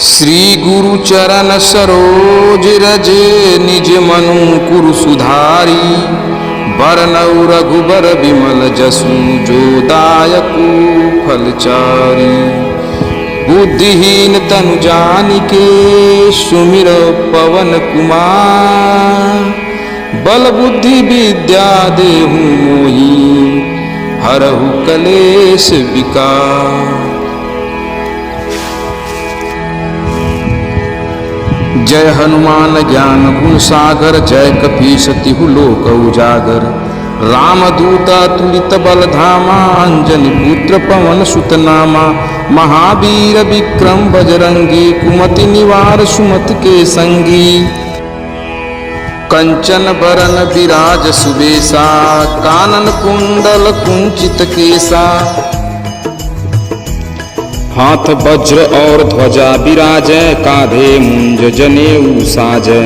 श्री गुरु चरण सरोज रज निज मनु कुरु सुधारी। बरनउ रघुबर विमल जसु जो दायकु फलचारी। बुद्धिहीन तनु जानिके सुमिर पवन कुमार। बल बुद्धि विद्या देहु मोहि हरहु कलेश विकार। जय हनुमान ज्ञान गुण सागर। जय कपीस तिहु लोक उजागर। रामदूता तुलित बल धामा। अंजनी पुत्र पवन सुत नामा। महावीर विक्रम बजरंगी। कुमति निवार सुमत के संगी। कंचन बरन विराज सुबेसा। कानन कुंडल कुंचित केसा। हाथ वज्र और ध्वजा विराजै। कांधे मुंज जनेऊ साजै।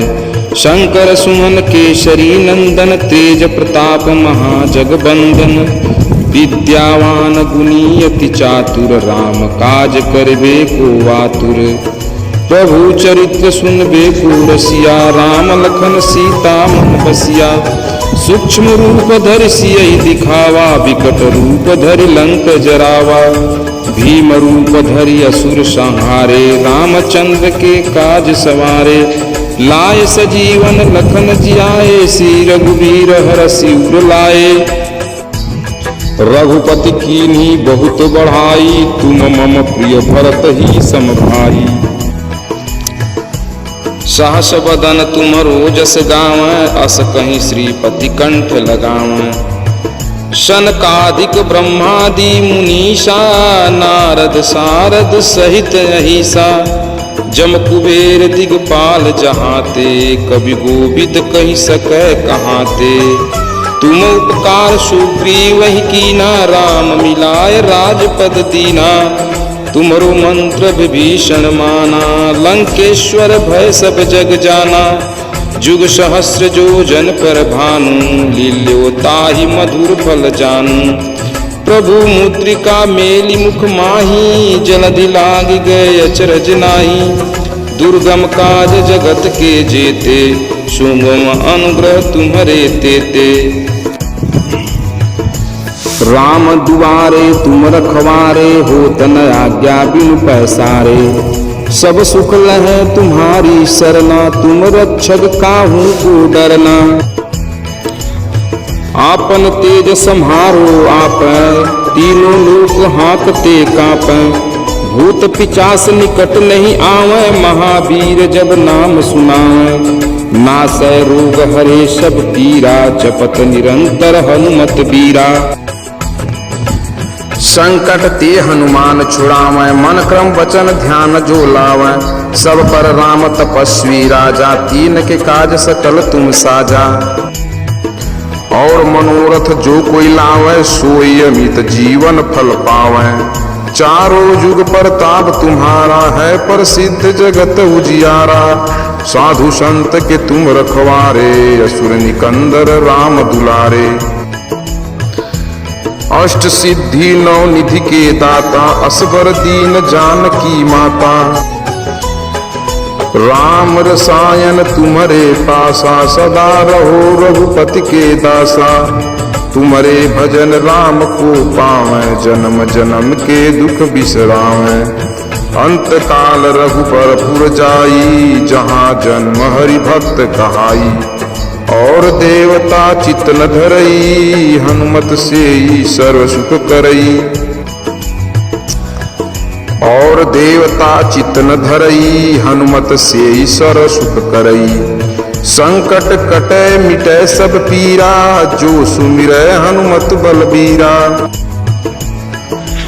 शंकर सुमन केसरी नंदन। तेज प्रताप महाजगबंदन। विद्यावान गुणी अति चातुर। राम काज करबे को आतुर। प्रभु चरित्र सुनबे को रसिया। राम लखन सीता मन बसिया। सूक्ष्म रूप धरि सियहि दिखावा। विकट रूप धरि लंक जरावा। भीम रूप धरि असुर संहारे। रामचंद्र के काज सवारे। लाए सजीवन लखन जियाए। श्री रघुवीर हरषि उर लाए। रघुपति कीन्ही बहुत बढ़ाई। तुम मम प्रिय भरत ही सम भाई। सहस बदन तुमरो जस गावै। अस कहीं श्रीपति कंठ लगावै। शनकादिक ब्रह्मादि मुनीषा। नारद सारद सहित अहिसा। जम कुबेर दिगपाल जहाते। कवि गोविद कहि सकै कहाते। तुम उपकार सुग्रीव ही कीना। राम मिलाय राजपद दीना। तुमरो मंत्र विभीषण माना। लंकेश्वर भय सब जग जाना। जुग सहस्र जो जन पर भानु। लील्यो ताहि मधुर फल जानू। प्रभु मुद्रिका मेलि मुख माही। जलधि लाग गए अचरज नाही। दुर्गम काज जगत के जेते। सुगम अनुग्रह तुम्हारे तेते। राम दुआरे तुम रखवारे। होत न आज्ञा बिनु पैसारे। सब सुख लहै तुम्हारी सरना। तुम रक्षक काहू को डरना। आपन तेज सम्हारो आपै। तीनों लोक हाँकते कांपै। भूत पिचास निकट नहीं आवै। महावीर जब नाम सुनावै। नासै रोग हरे सब पीरा। जपत निरंतर हनुमत बीरा। संकट ते हनुमान छुड़ावै। मन क्रम वचन ध्यान जो लावै। सब पर राम तपस्वी राजा। तीन के काज सकल तुम साजा। और मनोरथ जो कोई लावै। सोई अमित जीवन फल पावै। चारों युग प्रताप तुम्हारा है। प्रसिद्ध जगत उजियारा। साधु संत के तुम रखवारे। असुर निकंदर राम दुलारे। अष्ट सिद्धि नौ निधि के दाता। असबर दीन जानकी माता। राम रसायन तुम्हारे पासा। सदा रहो रघुपति के दासा। तुम्हारे भजन राम को पावै। जन्म जन्म के दुख बिसरावै। अंत काल रघुबर पुर जाई। जहाँ जन्म हरि भक्त कहाई। और देवता चित्त न धरई। हनुमत से सर्व सुख करई। और देवता चित्त न धरई। हनुमत से सर्व सुख करई। संकट कटै मिटै सब पीरा। जो सुमिरै हनुमत बलबीरा।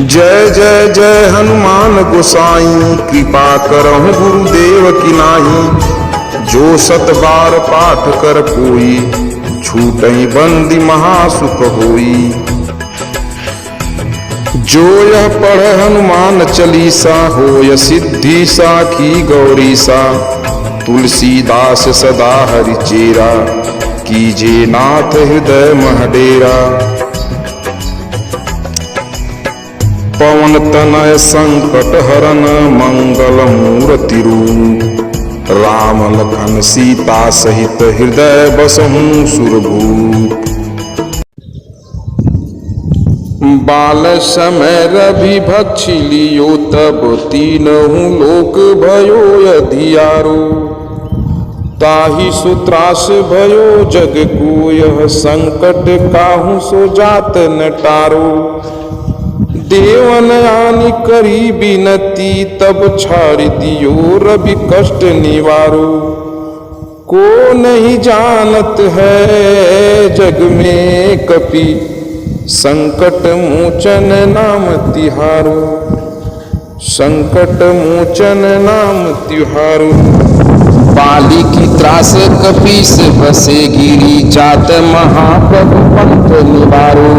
जय जय जय हनुमान गोसाई। कृपा करहु गुरुदेव की नाई। जो सत बार पाठ कर कोई। छूटई बंदी महासुख होई। जो यह पढ़ हनुमान चालीसा। होय सिद्धि साखी गौरीसा। तुलसीदास सदा हरि चेरा। कीजे नाथ हृदय मह डेरा। पवन तनय संकट हरन मंगल मूर्ति रूप राम लखन सीता सहित हृदय बसहु सुरभूप। बाल समय रवि भक्षी लियो तब तीनहु लोक भयो अधियारो ताहि सुत्रास भयो जग को यह संकट काहू सो जात न टारो। देवन आनि करी बिनती तब छाड़ दियो रवि कष्ट निवारो। को नहीं जानत है जग में कपि संकट मोचन नाम तिहारो। संकट मोचन नाम तिहारो। बाली की त्रास कपीस बसे गिरी जात महाप्रभु पंथ निवारो।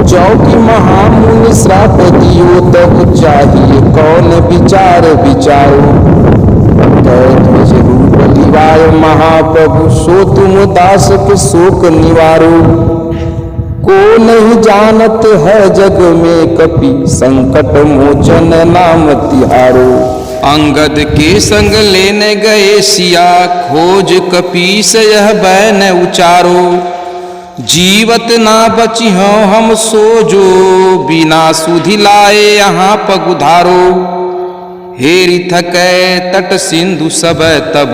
चौकी महामुनि श्राप दियो तब चाहिए कौन विचार विचारो। ध्वज रूप लिवाय महाप्रभु सो तुम दास के शोक निवारो। को नहीं जानत है जग में कपि संकट मोचन नाम तिहारो। अंगद के संग लेने गए सिया खोज कपीस यह बैन उचारो। जीवत ना बची हो हम सो जो बिना सुधि लाए यहाँ पगुधारो। हेरि थकै तट सिंधु सब तब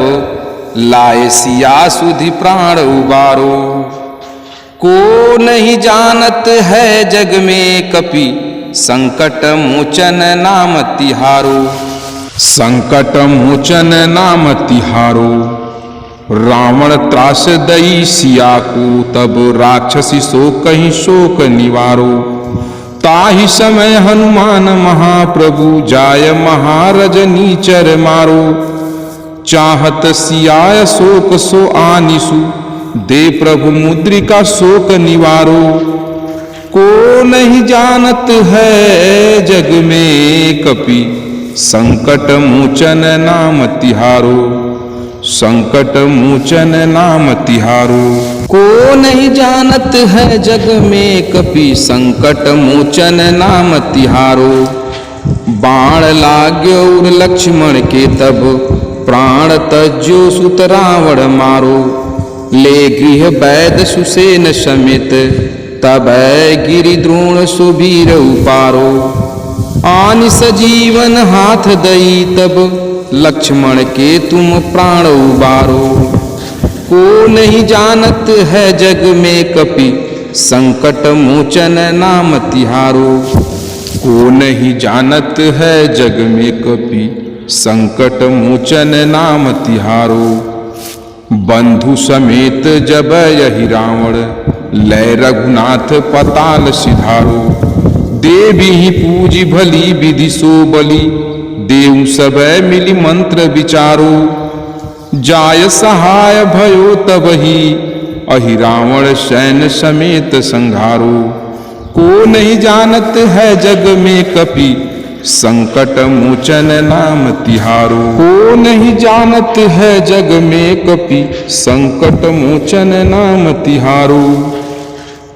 लाए सिया सुधि प्राण उबारो। को नहीं जानत है जग में कपि संकट मोचन नाम तिहारो। संकट मोचन नाम तिहारो। रावण त्रास दई सिया को तब राक्षसी सो कहीं शोक निवारो। ताहि समय हनुमान महाप्रभु जाय महारज नीचर मारो। चाहत सियाय शोक सो आनिसु दे प्रभु मुद्रिका शोक निवारो। को नहीं जानत है जग में कपि संकट मोचन नाम तिहारो। संकट मोचन नाम तिहारो। को नहीं जानत है जग में कपि संकट मोचन नाम तिहारो। बाण लाग्यो लक्ष्मण के तब प्राण तज्यो सुत रावण मारो। ले गृह वैद सुसेन समेत तब गिरि द्रोण सुबीर उपारो। आनि सजीवन हाथ दई तब लक्ष्मण के तुम प्राण उबारो। को नहीं जानत है जग में कपि संकट मोचन नाम तिहारो। को नहीं जानत है जग में कपि संकट मोचन नाम तिहारो। बंधु समेत जब यही रावण लय रघुनाथ पताल सिधारो। देवी ही पूजी भली विधि सो बलि देव सब मिली मंत्र विचारो। जाय सहाय भयो तब ही अहि रावण सैन्य समेत संघारो। को नहीं जानत है जग में कपि संकट मोचन नाम तिहारो। को नहीं जानत है जग में कपि संकट मोचन नाम तिहारो।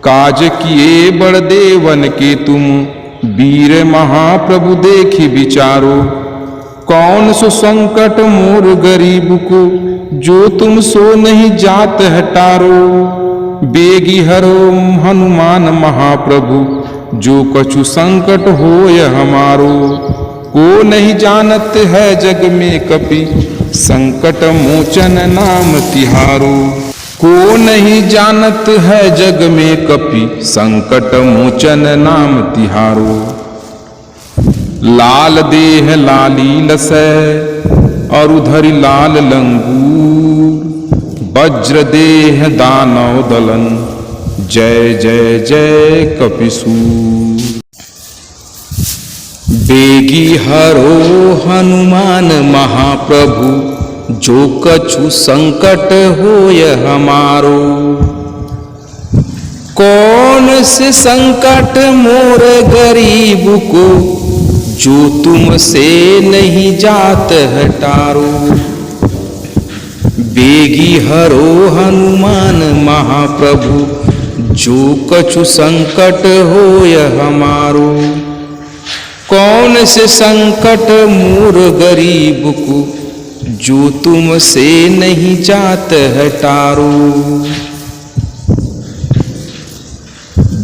काज किए बड़ देवन के तुम वीर महाप्रभु देखी विचारो। कौन सो संकट मोर गरीब को जो तुम सो नहीं जात हटारो। बेगी हरो हनुमान महाप्रभु जो कछु संकट होय हमारो। को नहीं जानत है जग में कपि संकट मोचन नाम तिहारो। को नहीं जानत है जग में कपि संकट मोचन नाम तिहारो। लाल देह लाली लसै और उधरी लाल लंगूर। वज्र देह दानव दलन जय जय जय कपिसूर। बेगी हरो हनुमान महाप्रभु जो कछु संकट होय हमारो। कौन से संकट मोर गरीब को जो तुमसे नहीं जात हटारो। बेगी हरो हनुमान महाप्रभु जो कछु संकट होय हमारो। कौन से संकट मोर गरीब को, जो तुमसे नहीं जात है टारो।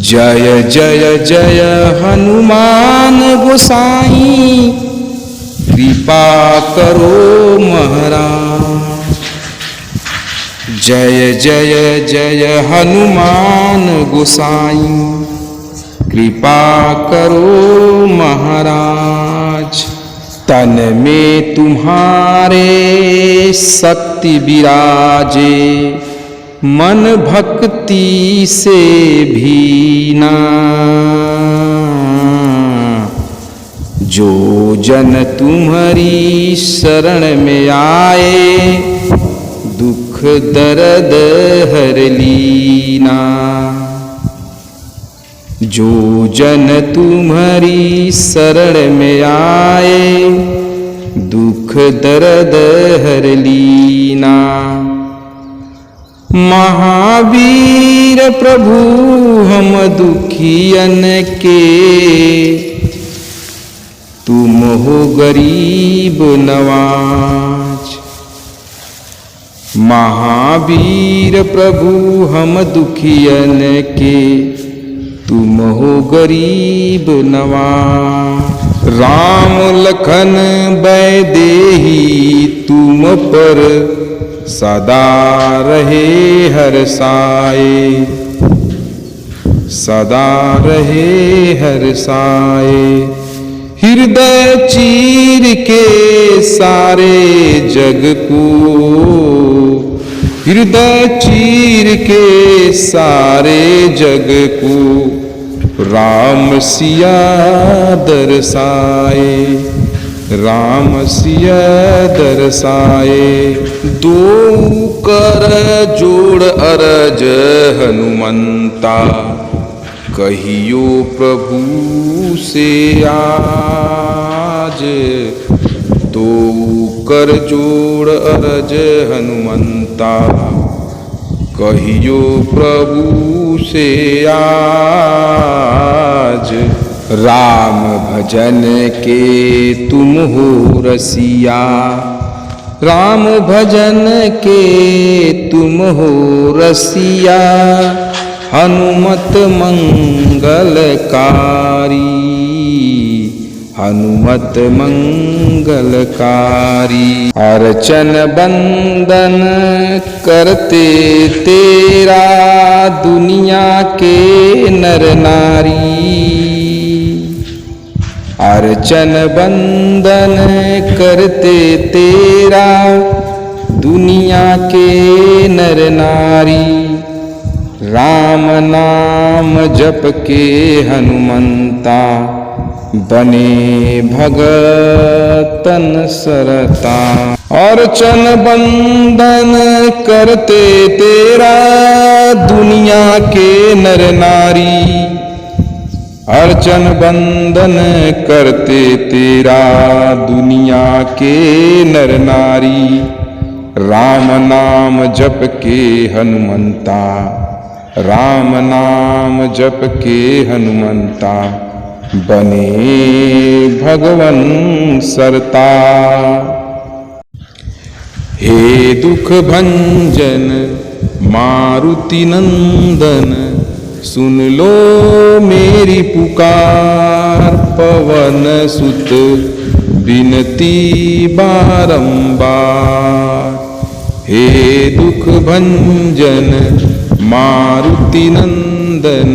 जय जय जय हनुमान गोसाई, कृपा करो महाराज। जय जय जय हनुमान गोसाई, कृपा करो महाराज। तन में तुम्हारे शक्ति विराजे, मन भक्ति से भीना। जो जन तुम्हारी शरण में आए, दुख दर्द हर लीना। जो जन तुम्हारी शरण में आए, दुख दर्द हर लीना। महावीर प्रभु हम दुखियन के, तुम हो गरीब नवाज। महावीर प्रभु हम दुखियन के, तुम हो गरीब नवाज। राम लखन बैदेही तुम पर, सदा रहे हर साए। सदा रहे हर साए। हृदय चीर के सारे जग को, हृदय चीर के सारे जग को, राम सिया दरसाए। राम सिया दरसाए। दो कर जोड़ अरज हनुमंता, कहियो प्रभु से आज। दो कर जोड़ अरज हनुमंता, कहियो प्रभु से आज। राम भजन के तुम हो रसिया, राम भजन के तुम हो रसिया। हनुमत मंगलकारी, हनुमत मंगलकारी। अर्चन बंदन करते तेरा, दुनिया के नर नारी। अर्चन बंदन करते तेरा, दुनिया के नर नारी। राम नाम जप के हनुमंता, बने भगतन सरता। अर्चन बंदन करते तेरा, दुनिया के नर नारी। अर्चन बंदन करते तेरा, दुनिया के नर नारी। राम नाम जप के हनुमंता, राम नाम जप के हनुमंता। बने भगवन सरता। हे दुख भंजन मारुति नंदन, सुन लो मेरी पुकार। पवन सुत बिनती बारंबार। हे दुख भंजन मारुति नंदन,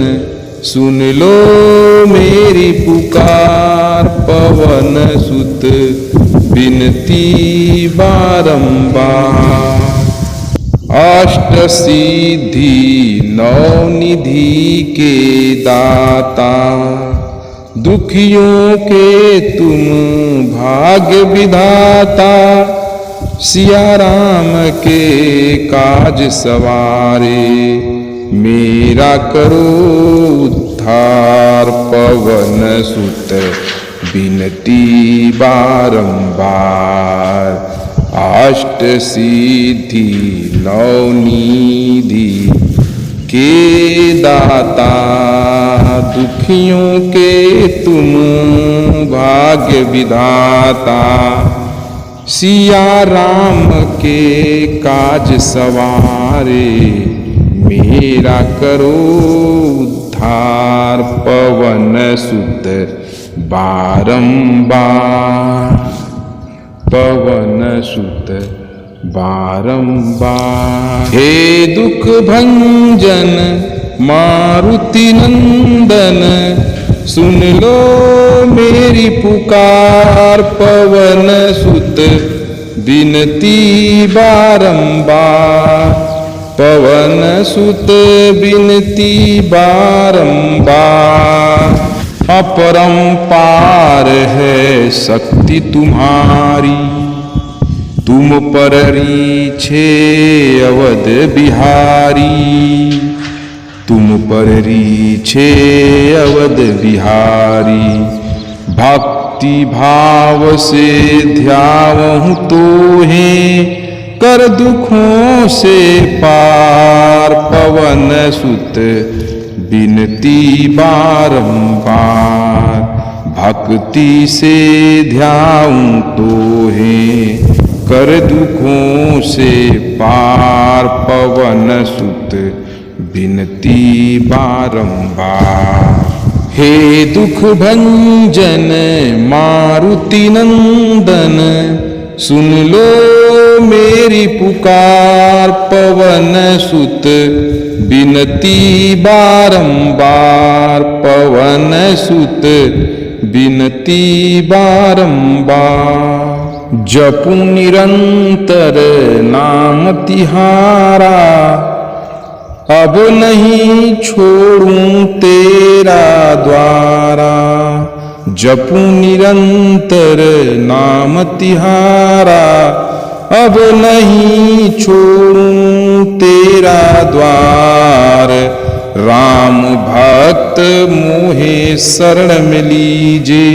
सुन लो मेरी पुकार। पवन सुत बिनती बारंबार। अष्ट सिद्धि नौ निधि के दाता, दुखियों के तुम भाग्य विधाता। सिया राम के काज सवारे, मेरा करो उद्धार। पवन सुत बिनती बारंबार। अष्ट सिद्धि नौ निधि के दाता। दुखियों के तुम भाग्य विधाता, सिया राम के काज सवारे, मेरा करो उद्धार पवन सुत बारंबार, पवन सुत बारंबार। हे दुख भंजन मारुति नंदन, सुन लो मेरी पुकार, पवन सुत विनती बारंबार, पवन सुत विनती बारंबार। अपरंपार है शक्ति तुम्हारी, तुम पर रीछे अवध बिहारी, तुम पर रीछे अवध बिहारी। भक्ति भाव से ध्यावहु तोहे, कर दुखों से पार, पवन सुत विनती बारंबार। भक्ति से ध्याऊं तोहे, कर दुखों से पार, पवन सुत विनती बारंबार। हे दुख भंजन मारुति नंदन, सुन लो मेरी पुकार, पवन सुत विनती बारंबार, पवन सुत विनती बारंबार। जपू निरंतर नाम तिहारा, अब नहीं छोड़ूं तेरा द्वारा। जपू निरंतर नाम तिहारा, अब नहीं छोड़ूं तेरा द्वार। राम भक्त मोहे शरण मिलीजे,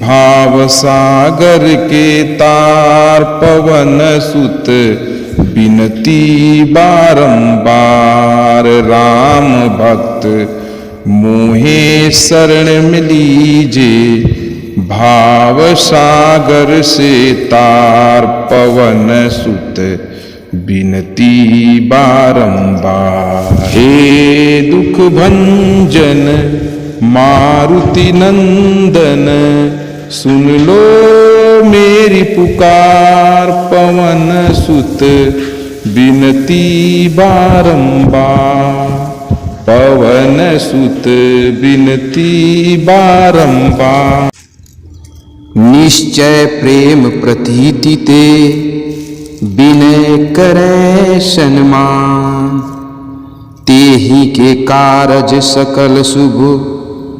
भाव सागर के तार, पवन सुत विनती बारंबार। राम भक्त मोहे शरण मिलीजे, भाव सागर से तार, पवन सुत विनती बारंबार। हे दुख भंजन मारुति नंदन, सुन लो मेरी पुकार, पवन सुत विनती बारंबार, पवन सुत विनती बारंबार। निश्चय प्रेम प्रतीति ते, विनय करे सन्मान। तेहि के कारज सकल शुभ,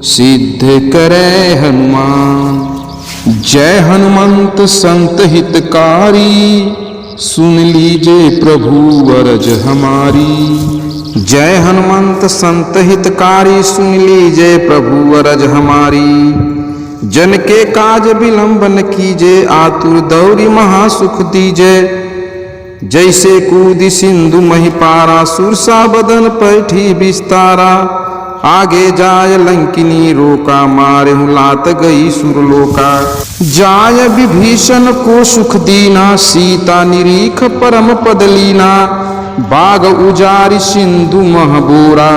सिद्ध करे हनुमान। जय हनुमंत संत हितकारी, सुन लीजे प्रभु अरज हमारी। जय हनुमंत संत हितकारी, सुन लीजे प्रभु अरज हमारी। जन के काज विलंबन कीजे, आतुर दौरी महासुख दीजे। जैसे कूदी सिंधु महिपारा, सुरसा बदन पैठी विस्तारा। आगे जाय लंकिनी रोका, मारे लात गई सुरलोका। जाय विभीषण को सुख दीना, सीता निरीख परम पद लीना। बाग उजारि सिंधु महबोरा,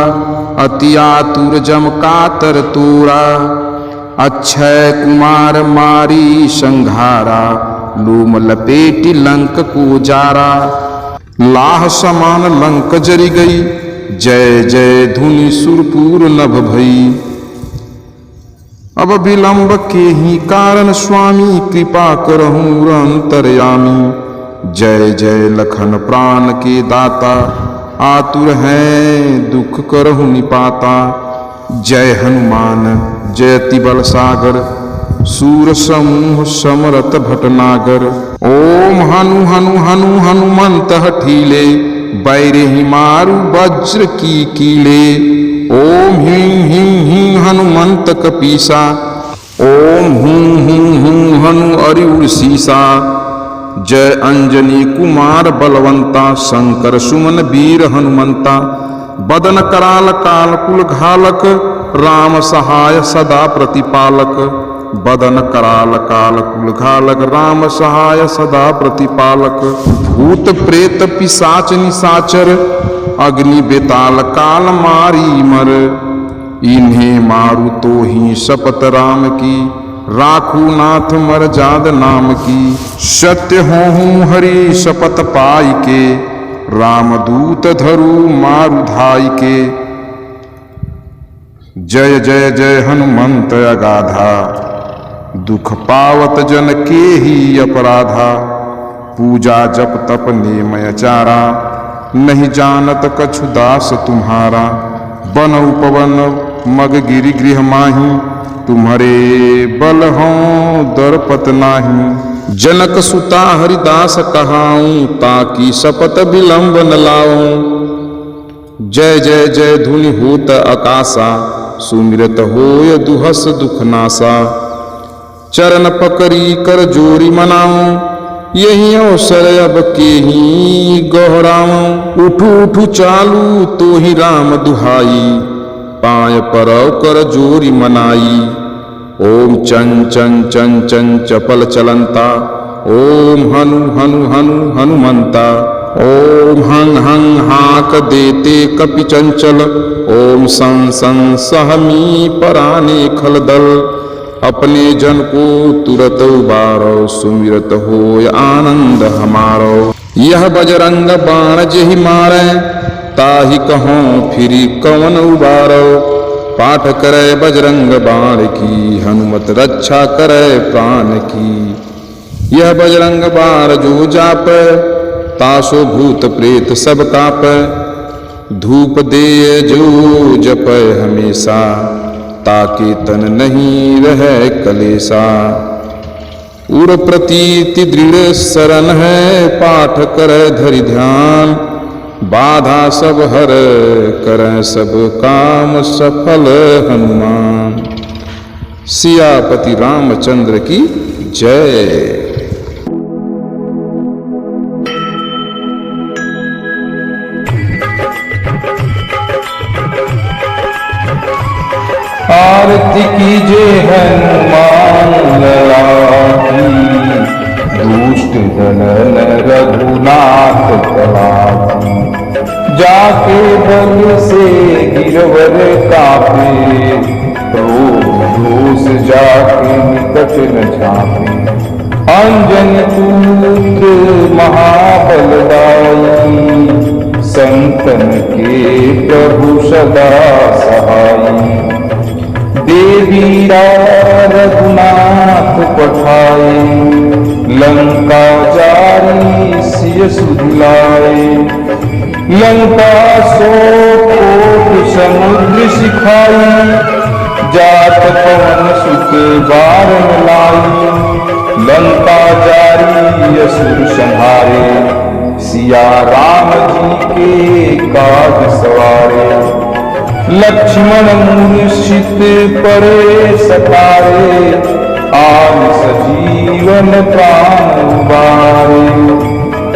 अति आतुर जम कातर तोरा। अक्षय कुमार मारी संघारा, लोम लपेटी लंक को जारा। लाह समान लंक जरी गई, जय जय धुनि सुरपुर नभ भई। अब विलंब के ही कारण स्वामी, कृपा करहूँ अंतर्यामी। जय जय लखन प्राण के दाता, आतुर हैं दुख करहु निपाता। जय हनुमान जयति बल सागर, सूर समूह समरथ भटनागर। ओम हनु हनु हनु हनुमंत हठीले, बैरेहि मारु वज्र की कीले। ओम ह्रीं ह्रीं ह्रीं हनुमंत कपीसा, ओम हूं हूं हूं हनु अरिउर सीसा। जय अंजनी कुमार बलवंता, शंकर सुमन वीर हनुमंता। बदन कराल काल कुल घालक, राम सहाय सदा प्रतिपालक। बदन कराल काल कुल घालक, राम सहाय सदा प्रतिपालक। भूत प्रेत पिशाच निशाचर, अग्नि बेताल काल मारी मर। इन्हें मारू तो ही शपथ राम की, राखू नाथ मर जाद नाम की। सत्य हूँ हरि शपथ पाई के, रामदूत धरू मारू धाई के। जय जय जय हनुमंत अगाधा, दुख पावत जन के ही अपराधा। पूजा जप तप नेमय चारा, नहीं जानत कछु दास तुम्हारा। बन उपवन मग गिरि गृह माही, तुम्हारे बल हों दरपत नाही। जनक सुता हरिदास कहाऊं, ताकि शपथ विलंब न लाऊं। जय जय जय धुनि होत आकाशा, सुमिरत होय दुहस दुख नासा। चरण पकड़ी कर जोरी मनाऊं, यही अवसर अब के ही गहराऊं। उठू उठू चालू तो ही राम दुहाई, पाय परव कर जोरी मनाई। ओम चं चं चं चं चपल चलंता, ओम हनु हनु हनु हनुमंता। ओम हं हं हाक देते कपि चंचल, ओम सं सं सहमी पराने खलदल। अपने जन को तुरत उबारो, सुमिरत होय आनंद हमारो। यह बजरंग बाण जेहि मारै, ताहि कहूँ फिरी कवन उबारो। पाठ करे बजरंग बाण की, हनुमत रक्षा करे प्राण की। यह बजरंग बाण जो जापै, तासो भूत प्रेत सब कापै। धूप दे जो जपै हमेशा, ताके तन नहीं रहे कलेसा। उर प्रतीति दृढ़ शरण है, पाठ करे धरि ध्यान। बाधा सब हर करें सब काम सफल हनुमान। सियापति रामचंद्र की जय। आरती कीजे हनुमान लला की, दुष्ट दलन रघुनाथ कला की। जाके बल से गिरवर कापे, रोग दोष जाके निकट न झाँपे। अंजन पुत्र महाबलदाई, संतन के प्रभु सदा सहाई। देवी रघुनाथ पठाए, लंका जारी सिय सुधिलाए। लंका सो कोट समुद्र सिखाई, जात पवन सुत बारन लाई। लंका जारी असुर संहारे, सिया राम जी के काज सवारे। लक्ष्मण मूर्छित परे सतारे, आन सजीवन प्राण उबारे।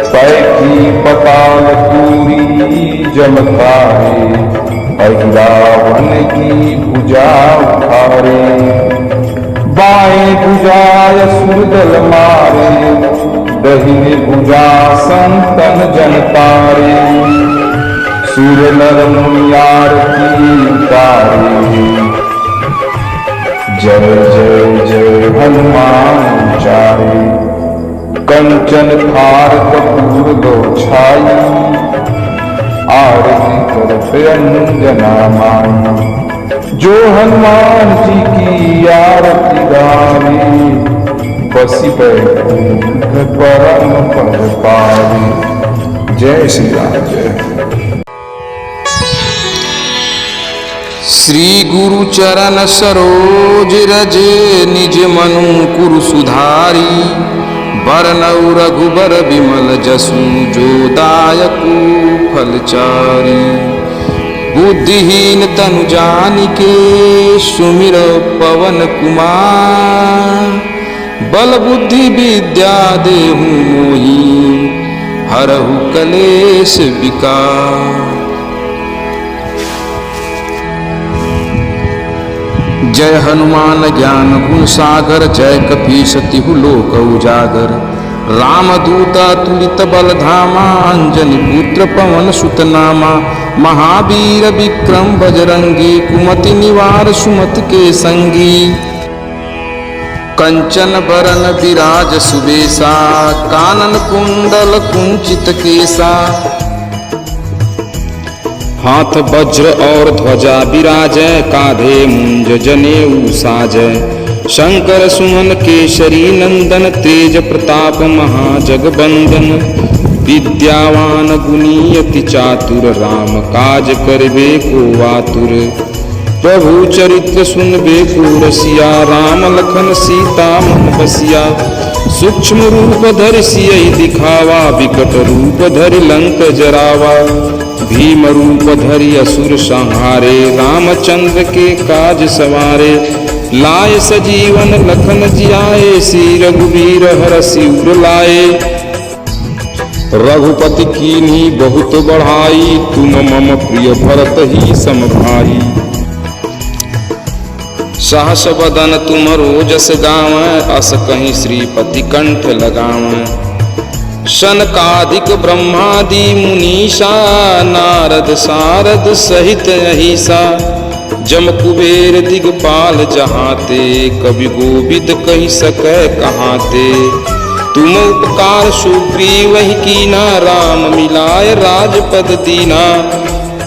पैठी पताल पूरी जमकारे, अहिरावण की भुजा उठारे। बाएं भुजा असुर दल मारे, दहिने भुजा संतन जन तारे। सुर नर मुनियार की उतारे, जय जय जय हनुमान चारे। कंचन थार कपूर दो छाई, आरती करते अंजना माई। जो हनुमान जी की आरती गावे, बसी बैकुंठ परम पद पावे। जय श्री राम जय। श्री गुरु चरण सरोज रज, निज मनु कुरु सुधारी। बरनउ रघुबर बिमल जसु, जो दायकु फलचारी। बुद्धिहीन तनु जानिके, सुमिर पवन कुमार। बल बुद्धि विद्या देहु मोहि, हरहु कलेश विकार। जय हनुमान ज्ञान गुण सागर, जय कपीस तिहु लोक उजागर। रामदूत तुलित बल धामा, अंजनी पुत्र पवन सुत नामा। महावीर विक्रम बजरंगी, कुमति निवार सुमति के संगी। कंचन बरन विराज सुबेसा, कानन कुंडल कुंचित केसा। हाथ वज्र और ध्वजा विराजै, कांधे मुंज जनेऊ साजै। शंकर सुमन केसरी नंदन, तेज प्रताप महाजगबंदन। विद्यावान गुणी अति चातुर, राम काज करबे को आतुर। प्रभु चरित्र सुनबे को रसिया, राम लखन सीता मन बसिया। सूक्ष्म रूप धरि सियहि दिखावा, विकट रूप धरि लंक जरावा। भीम रूप धरि असुर संहारे, रामचंद्र के काज सवारे। लाए सजीवन लखन जियाए, श्री रघुवीर हरषि उर लाए। रघुपति कीन्ही बहुत बढ़ाई, तुम मम प्रिय भरत ही सम भाई। सहस बदन तुमरो जस गावै, अस कहीं श्रीपति कंठ लगावै। सनकादिक ब्रह्मादि मुनीषा, नारद सारद सहित अहिसा। जम कुबेर दिगपाल जहाते, कवि गोविद कहि सकै कहाते। तुम उपकार सुग्रीव ही कीना, राम मिलाय राजपद दीना।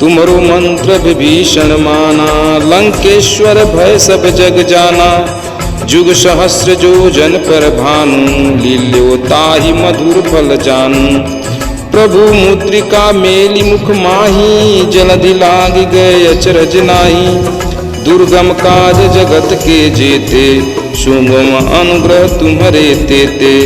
तुमरो मंत्र विभीषण माना, लंकेश्वर भय सब जग जाना। जुग सहस्र जो जन पर भानु, लील्यो ताहि मधुर फल जानू। प्रभु मुद्रिका मेलि मुख माही, जलधि लाग गए अचरज नाही। दुर्गम काज जगत के जेते, सुगम अनुग्रह तुम्हारे तेते।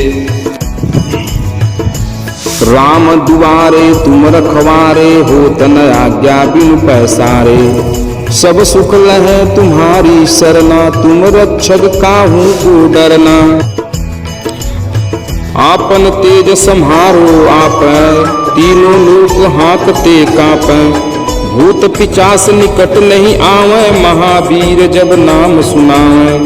राम दुआरे तुम रखवारे, होत न आज्ञा बिनु पैसारे। सब सुख लहै तुम्हारी सरना, तुम रक्षक काहू को डरना। आपन तेज सम्हारो आपै, तीनों लोक हाँकते कांपै। भूत पिचास निकट नहीं आवै, महावीर जब नाम सुनावै।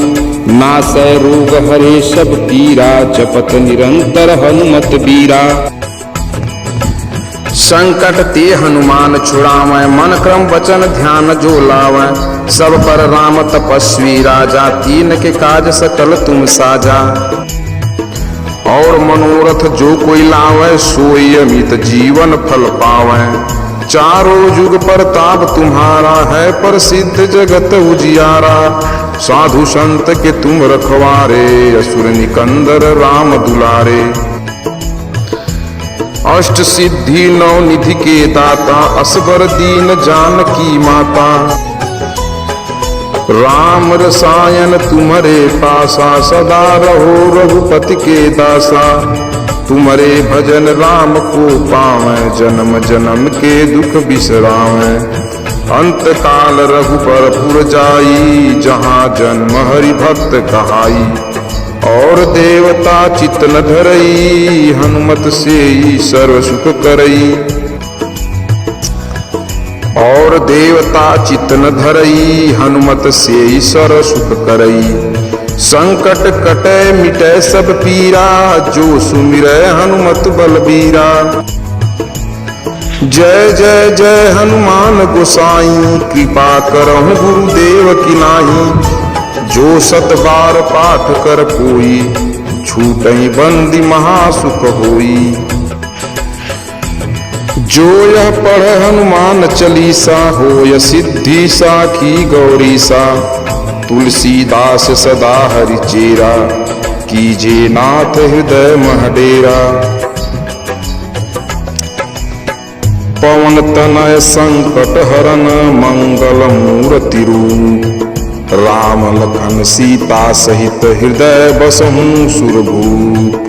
नासै रोग हरे सब पीरा, जपत निरंतर हनुमत बीरा। संकट ते हनुमान छुड़ावै, मन क्रम वचन ध्यान जो लावै। सब पर राम तपस्वी राजा, तीन के काज सकल तुम साजा। और मनोरथ जो कोई लावै, सोई अमित जीवन फल पावै। चारों युग प्रताप तुम्हारा है, प्रसिद्ध जगत उजियारा। साधु संत के तुम रखवारे, असुर निकंदर राम दुलारे। अष्ट सिद्धि नौ निधि के दाता, असबर दीन जानकी माता। राम रसायन तुम्हारे पासा, सदा रहो रघुपति के दासा। तुम्हारे भजन राम को पावै, जन्म जन्म के दुख बिसरावै। अंत काल रघुपर पुर जाई, जहाँ जन्म हरि भक्त कहाई। और देवता चित्त न धरई, हनुमत से सर्व सुख करई। और देवता चित्त न धरई, हनुमत से सर्व सुख करई। संकट कटै मिटै सब पीरा, जो सुमिरै हनुमत बलबीरा। जय जय जय हनुमान गोसाई, कृपा करहु गुरुदेव की नाई। जो सत बार पाठ कर कोई, छूटई बंदी महासुख होई। जो यह पढ़ हनुमान चालीसा, होय सिद्धि साखी गौरीसा। तुलसीदास सदा हरि चेरा, कीजे नाथ हृदय मह डेरा। पवन तनय संकट हरन, मंगल मूर्ति रूप। राम लखन सीता सहित, हृदय बसहु सुरभूप।